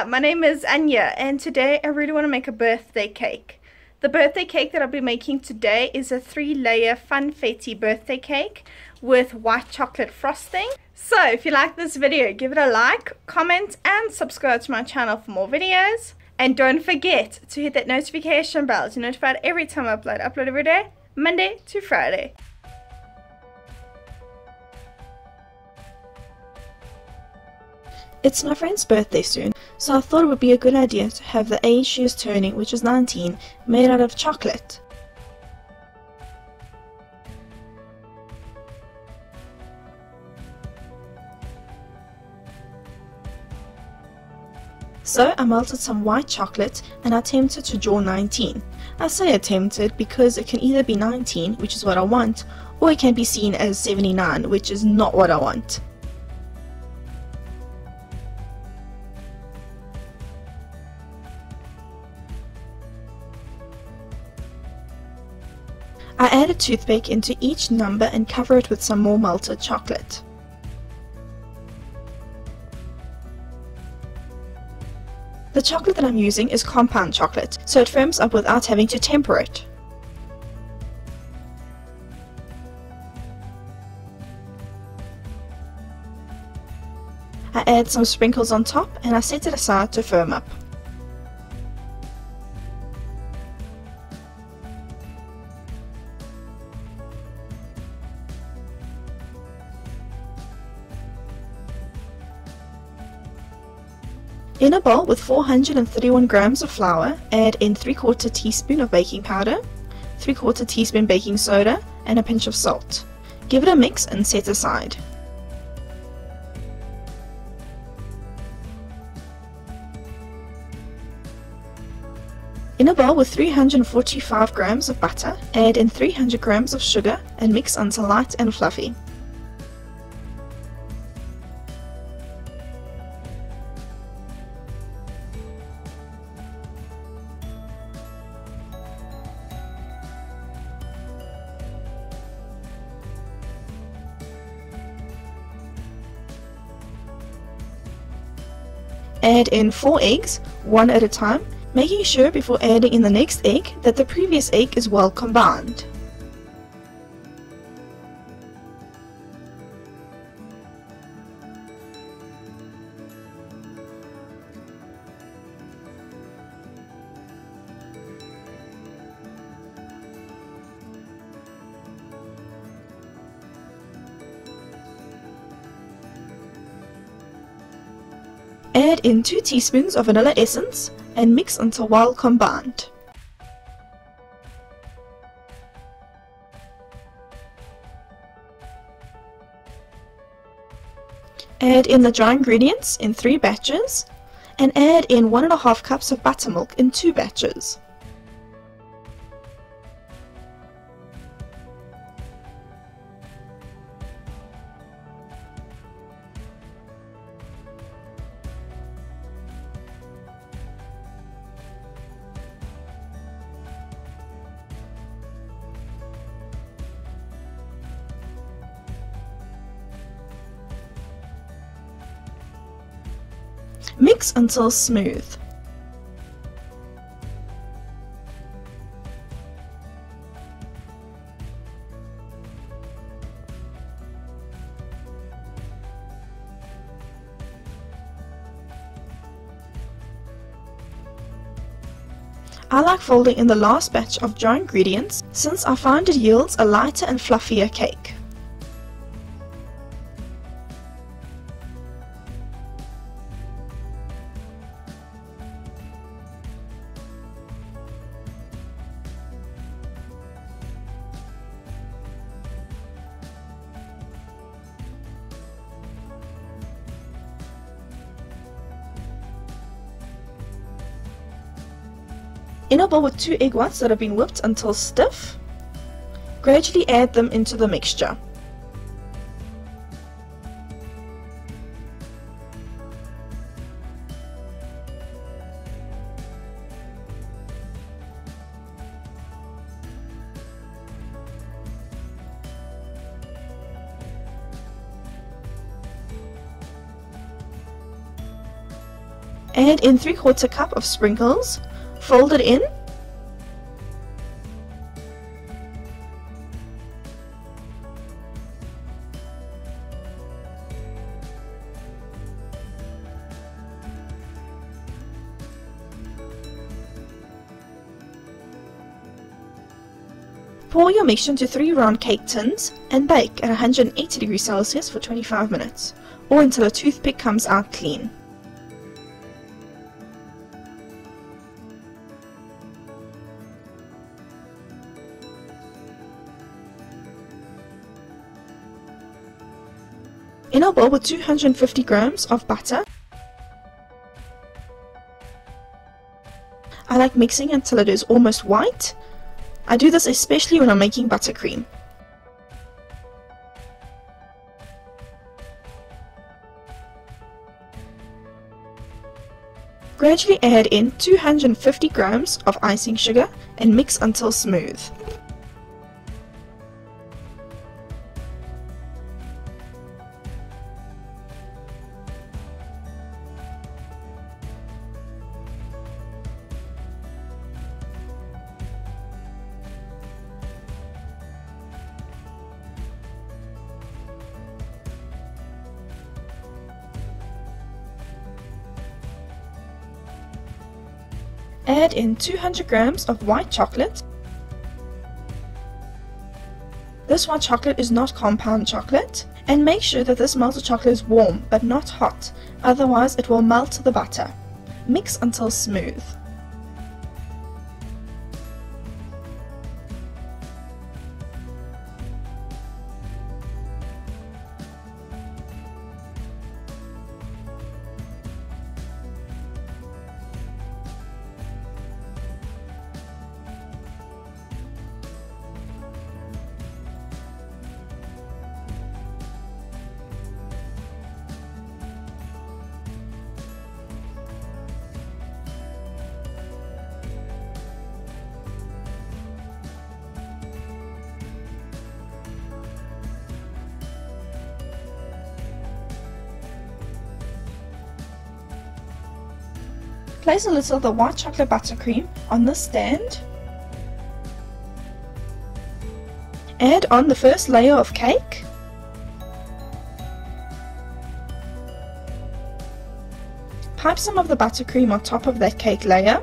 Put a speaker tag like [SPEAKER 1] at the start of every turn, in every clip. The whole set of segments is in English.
[SPEAKER 1] my name is Anya and today I really want to make a birthday cake. The birthday cake that I'll be making today is a 3-layer Funfetti birthday cake with white chocolate frosting. So if you like this video, give it a like, comment and subscribe to my channel for more videos. And don't forget to hit that notification bell to be notified every time I upload. I upload every day, Monday to Friday.
[SPEAKER 2] It's my friend's birthday soon, so I thought it would be a good idea to have the age she is turning, which is 19, made out of chocolate. So I melted some white chocolate and I attempted to draw 19. I say attempted because it can either be 19, which is what I want, or it can be seen as 79, which is not what I want. I add a toothpick into each number and cover it with some more melted chocolate. The chocolate that I'm using is compound chocolate, so it firms up without having to temper it. I add some sprinkles on top and I set it aside to firm up. In a bowl with 431 grams of flour, add in 3/4 teaspoon of baking powder, 3/4 teaspoon baking soda, and a pinch of salt. Give it a mix and set aside. In a bowl with 345 grams of butter, add in 300 grams of sugar and mix until light and fluffy. Add in 4 eggs, one at a time, making sure before adding in the next egg that the previous egg is well combined. Add in 2 teaspoons of vanilla essence and mix until well combined. Add in the dry ingredients in 3 batches and add in 1.5 cups of buttermilk in 2 batches. Mix until smooth. I like folding in the last batch of dry ingredients since I find it yields a lighter and fluffier cake. In a bowl with 2 egg whites that have been whipped until stiff, gradually add them into the mixture. Add in 3/4 cup of sprinkles, fold it in, pour your mixture into 3 round cake tins and bake at 180 degrees Celsius for 25 minutes, or until a toothpick comes out clean. In a bowl with 250 grams of butter, I like mixing until it is almost white. I do this especially when I'm making buttercream. Gradually add in 250 grams of icing sugar and mix until smooth. Add in 200 grams of white chocolate. This white chocolate is not compound chocolate, and make sure that this melted chocolate is warm but not hot, otherwise it will melt the butter. Mix until smooth. Place a little of the white chocolate buttercream on this stand. Add on the first layer of cake. Pipe some of the buttercream on top of that cake layer.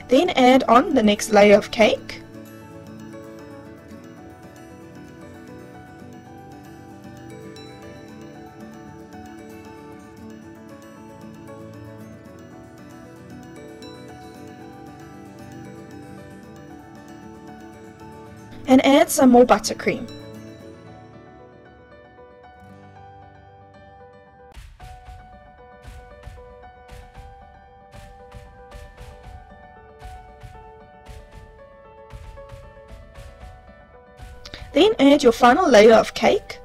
[SPEAKER 2] Then add on the next layer of cake. And add some more buttercream. Then add your final layer of cake.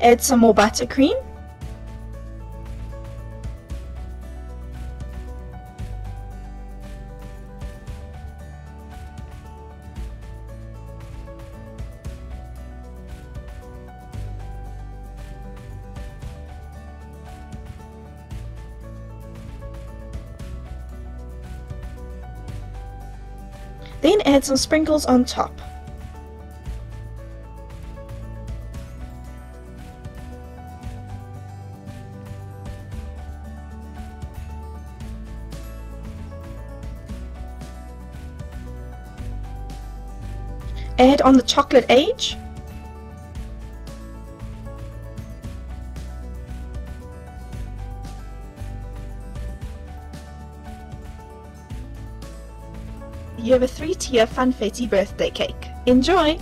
[SPEAKER 2] Add some more buttercream. Then add some sprinkles on top. Add on the chocolate age. You have a 3-tier Funfetti birthday cake. Enjoy!